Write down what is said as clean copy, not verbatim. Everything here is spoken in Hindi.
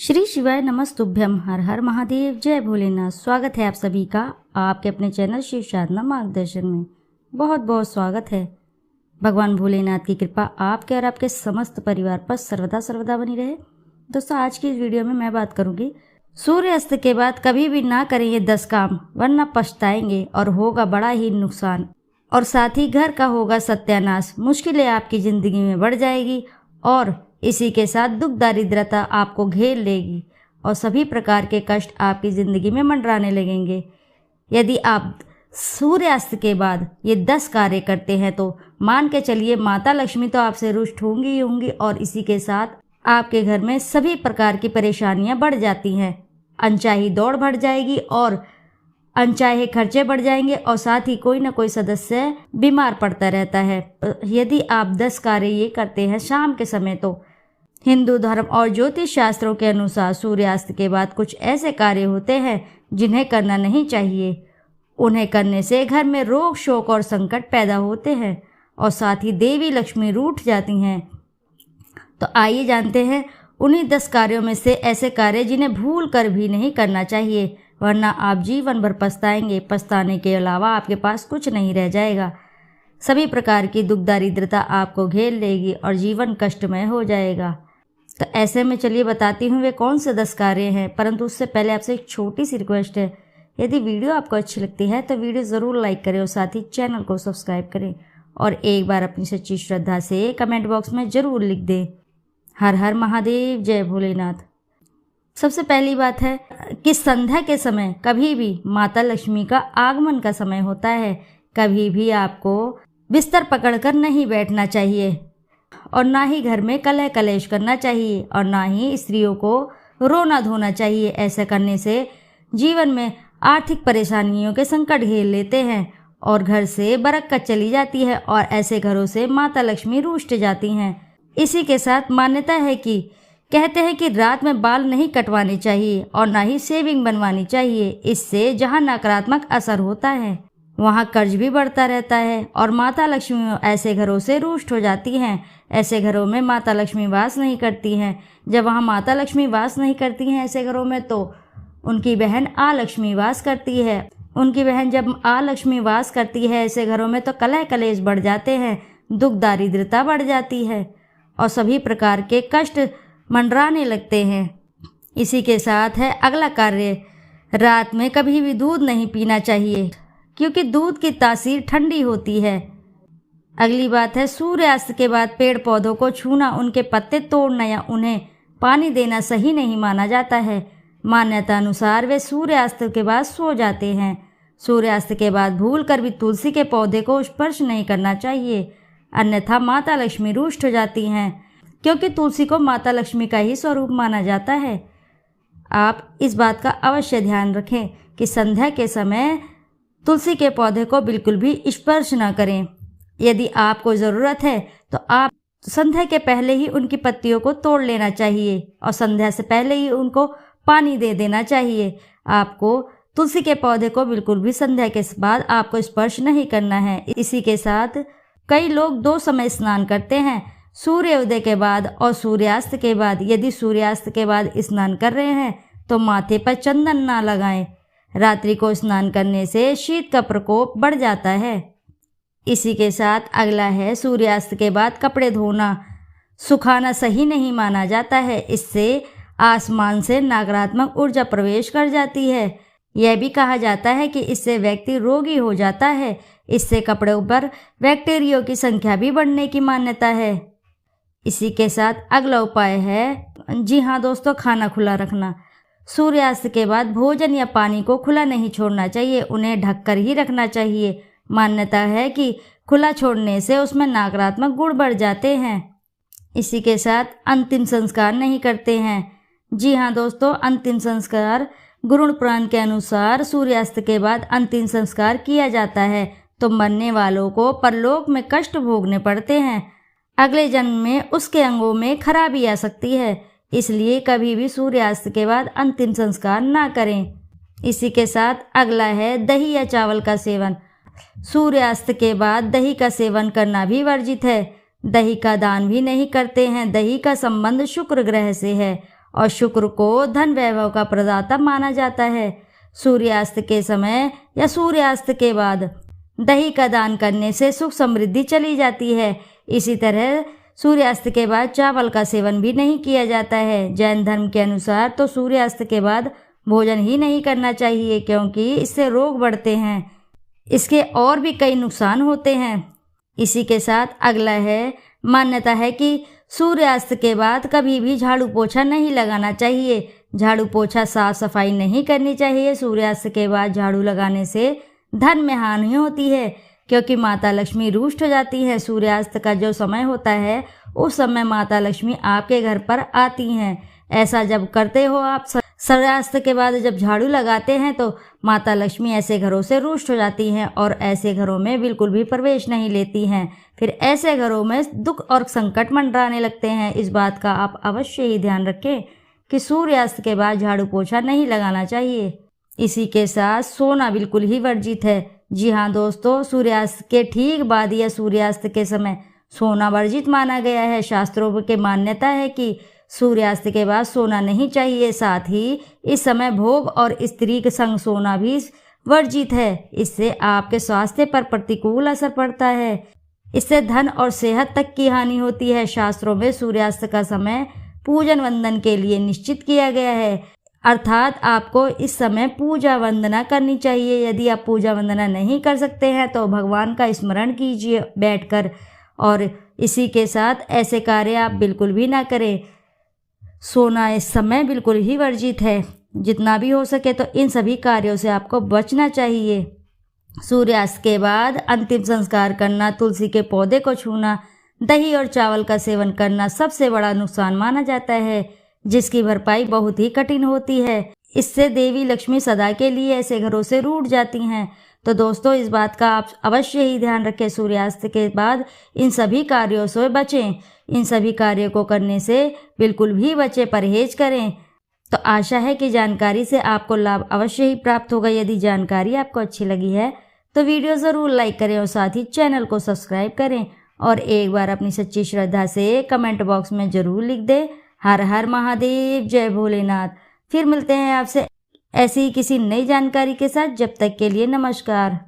श्री शिवाय नमस्तुभ्यम। हर हर महादेव, जय भोलेनाथ। स्वागत है आप सभी का आपके अपने चैनल शिव साधना मार्गदर्शन में। बहुत बहुत स्वागत है। भगवान भोलेनाथ की कृपा आपके और आपके समस्त परिवार पर सर्वदा सर्वदा बनी रहे। दोस्तों, आज की इस वीडियो में मैं बात करूंगी, सूर्यास्त के बाद कभी भी ना करें ये 10 काम, वरना पछताएंगे और होगा बड़ा ही नुकसान, और साथ ही घर का होगा सत्यानाश। मुश्किलें आपकी जिंदगी में बढ़ जाएगी और इसी के साथ दुख दारिद्रता आपको घेर लेगी और सभी प्रकार के कष्ट आपकी ज़िंदगी में मंडराने लगेंगे। यदि आप सूर्यास्त के बाद ये 10 कार्य करते हैं तो मान के चलिए माता लक्ष्मी तो आपसे रुष्ट होंगी ही होंगी, और इसी के साथ आपके घर में सभी प्रकार की परेशानियां बढ़ जाती हैं। अनचाही दौड़ बढ़ जाएगी और अनचाहे खर्चे बढ़ जाएंगे, और साथ ही कोई ना कोई सदस्य बीमार पड़ता रहता है। यदि आप 10 कार्य ये करते हैं शाम के समय, तो हिंदू धर्म और ज्योतिष शास्त्रों के अनुसार सूर्यास्त के बाद कुछ ऐसे कार्य होते हैं जिन्हें करना नहीं चाहिए। उन्हें करने से घर में रोग, शोक और संकट पैदा होते हैं और साथ ही देवी लक्ष्मी रूठ जाती हैं। तो आइए जानते हैं उन्हीं 10 कार्यों में से ऐसे कार्य जिन्हें भूल कर भी नहीं करना चाहिए, वरना आप जीवन भर पछताएंगे। पछताने के अलावा आपके पास कुछ नहीं रह जाएगा। सभी प्रकार की दुख दारिद्रता आपको घेर लेगी और जीवन कष्टमय हो जाएगा। तो ऐसे में चलिए बताती हूँ वे कौन से 10 कार्य हैं, परंतु उससे पहले आपसे एक छोटी सी रिक्वेस्ट है। यदि वीडियो आपको अच्छी लगती है तो वीडियो ज़रूर लाइक करें और साथ ही चैनल को सब्सक्राइब करें, और एक बार अपनी सच्ची श्रद्धा से कमेंट बॉक्स में ज़रूर लिख दें, हर हर महादेव, जय भोलेनाथ। सबसे पहली बात है कि संध्या के समय कभी भी माता लक्ष्मी का आगमन का समय होता है। कभी भी आपको बिस्तर पकड़कर नहीं बैठना चाहिए और ना ही घर में कलह कलेश करना चाहिए, और ना ही स्त्रियों को रोना धोना चाहिए। ऐसा करने से जीवन में आर्थिक परेशानियों के संकट घेर लेते हैं और घर से बरकत चली जाती है, और ऐसे घरों से माता लक्ष्मी रूष्ट जाती हैं। इसी के साथ मान्यता है कि कहते हैं कि रात में बाल नहीं कटवाने चाहिए और ना ही शेविंग बनवानी चाहिए। इससे जहां नकारात्मक असर होता है वहां कर्ज भी बढ़ता रहता है और माता लक्ष्मी ऐसे घरों से रूष्ट हो जाती हैं। ऐसे घरों में माता लक्ष्मी वास नहीं करती हैं। जब वहां माता लक्ष्मी वास नहीं करती हैं ऐसे घरों में, तो उनकी बहन आ लक्ष्मी वास करती है। उनकी बहन जब आ लक्ष्मी वास करती है ऐसे घरों में, तो कलह कलेश बढ़ जाते हैं, दुख दारिद्रता बढ़ जाती है और सभी प्रकार के कष्ट मंडराने लगते हैं। इसी के साथ है अगला कार्य, रात में कभी भी दूध नहीं पीना चाहिए, क्योंकि दूध की तासीर ठंडी होती है। अगली बात है, सूर्यास्त के बाद पेड़ पौधों को छूना, उनके पत्ते तोड़ना या उन्हें पानी देना सही नहीं माना जाता है। मान्यता अनुसार वे सूर्यास्त के बाद सो जाते हैं। सूर्यास्त के बाद भूल कर भी तुलसी के पौधे को स्पर्श नहीं करना चाहिए, अन्यथा माता लक्ष्मी रुष्ट हो जाती हैं, क्योंकि तुलसी को माता लक्ष्मी का ही स्वरूप माना जाता है। आप इस बात का अवश्य ध्यान रखें कि संध्या के समय तुलसी के पौधे को बिल्कुल भी स्पर्श न करें। यदि आपको ज़रूरत है तो आप संध्या के पहले ही उनकी पत्तियों को तोड़ लेना चाहिए और संध्या से पहले ही उनको पानी दे देना चाहिए। आपको तुलसी के पौधे को बिल्कुल भी संध्या के बाद आपको स्पर्श नहीं करना है। इसी के साथ कई लोग 2 समय स्नान करते हैं, सूर्योदय के बाद और सूर्यास्त के बाद। यदि सूर्यास्त के बाद स्नान कर रहे हैं तो माथे पर चंदन ना लगाएं। रात्रि को स्नान करने से शीत का प्रकोप बढ़ जाता है। इसी के साथ अगला है, सूर्यास्त के बाद कपड़े धोना, सुखाना सही नहीं माना जाता है। इससे आसमान से नकारात्मक ऊर्जा प्रवेश कर जाती है। यह भी कहा जाता है कि इससे व्यक्ति रोगी हो जाता है। इससे कपड़ों पर बैक्टीरिया की संख्या भी बढ़ने की मान्यता है। इसी के साथ अगला उपाय है, जी हाँ दोस्तों, खाना खुला रखना। सूर्यास्त के बाद भोजन या पानी को खुला नहीं छोड़ना चाहिए, उन्हें ढककर ही रखना चाहिए। मान्यता है कि खुला छोड़ने से उसमें नकारात्मक गुण बढ़ जाते हैं। इसी के साथ अंतिम संस्कार नहीं करते हैं। जी हाँ दोस्तों, अंतिम संस्कार गरुड़ पुराण के अनुसार सूर्यास्त के बाद अंतिम संस्कार किया जाता है तो मरने वालों को परलोक में कष्ट भोगने पड़ते हैं। अगले जन्म में उसके अंगों में खराबी आ सकती है, इसलिए कभी भी सूर्यास्त के बाद अंतिम संस्कार ना करें। इसी के साथ अगला है, दही या चावल का सेवन। सूर्यास्त के बाद दही का सेवन करना भी वर्जित है। दही का दान भी नहीं करते हैं। दही का संबंध शुक्र ग्रह से है और शुक्र को धन वैभव का प्रदाता माना जाता है। सूर्यास्त के समय या सूर्यास्त के बाद दही का दान करने से सुख समृद्धि चली जाती है। इसी तरह सूर्यास्त के बाद चावल का सेवन भी नहीं किया जाता है। जैन धर्म के अनुसार तो सूर्यास्त के बाद भोजन ही नहीं करना चाहिए, क्योंकि इससे रोग बढ़ते हैं। इसके और भी कई नुकसान होते हैं। इसी के साथ अगला है, मान्यता है कि सूर्यास्त के बाद कभी भी झाड़ू पोछा नहीं लगाना चाहिए। झाड़ू पोछा साफ सफाई नहीं करनी चाहिए। सूर्यास्त के बाद झाड़ू लगाने से धन में हानि होती है, क्योंकि माता लक्ष्मी रुष्ट हो जाती है। सूर्यास्त का जो समय होता है उस समय माता लक्ष्मी आपके घर पर आती हैं। ऐसा जब करते हो आप सूर्यास्त के बाद जब झाड़ू लगाते हैं तो माता लक्ष्मी ऐसे घरों से रुष्ट हो जाती हैं और ऐसे घरों में बिल्कुल भी प्रवेश नहीं लेती हैं। फिर ऐसे घरों में दुख और संकट मंडराने लगते हैं। इस बात का आप अवश्य ही ध्यान रखें कि सूर्यास्त के बाद झाड़ू पोछा नहीं लगाना चाहिए। इसी के साथ सोना बिल्कुल ही वर्जित है। जी हाँ दोस्तों, सूर्यास्त के ठीक बाद या सूर्यास्त के समय सोना वर्जित माना गया है। शास्त्रों के मान्यता है कि सूर्यास्त के बाद सोना नहीं चाहिए। साथ ही इस समय भोग और स्त्री के संग सोना भी वर्जित है। इससे आपके स्वास्थ्य पर प्रतिकूल असर पड़ता है। इससे धन और सेहत तक की हानि होती है। शास्त्रों में सूर्यास्त का समय पूजन वंदन के लिए निश्चित किया गया है, अर्थात आपको इस समय पूजा वंदना करनी चाहिए। यदि आप पूजा वंदना नहीं कर सकते हैं तो भगवान का स्मरण कीजिए बैठकर, और इसी के साथ ऐसे कार्य आप बिल्कुल भी ना करें। सोना इस समय बिल्कुल ही वर्जित है। जितना भी हो सके तो इन सभी कार्यों से आपको बचना चाहिए। सूर्यास्त के बाद अंतिम संस्कार करना, तुलसी के पौधे को छूना, दही और चावल का सेवन करना सबसे बड़ा नुकसान माना जाता है, जिसकी भरपाई बहुत ही कठिन होती है। इससे देवी लक्ष्मी सदा के लिए ऐसे घरों से रूठ जाती हैं। तो दोस्तों, इस बात का आप अवश्य ही ध्यान रखें। सूर्यास्त के बाद इन सभी कार्यों से बचें। इन सभी कार्यों को करने से बिल्कुल भी बचें, परहेज करें। तो आशा है कि जानकारी से आपको लाभ अवश्य ही प्राप्त होगा। यदि जानकारी आपको अच्छी लगी है तो वीडियो ज़रूर लाइक करें और साथ ही चैनल को सब्सक्राइब करें, और एक बार अपनी सच्ची श्रद्धा से कमेंट बॉक्स में ज़रूर लिख दें, हर हर महादेव, जय भोलेनाथ। फिर मिलते हैं आपसे ऐसी ही किसी नई जानकारी के साथ। जब तक के लिए नमस्कार।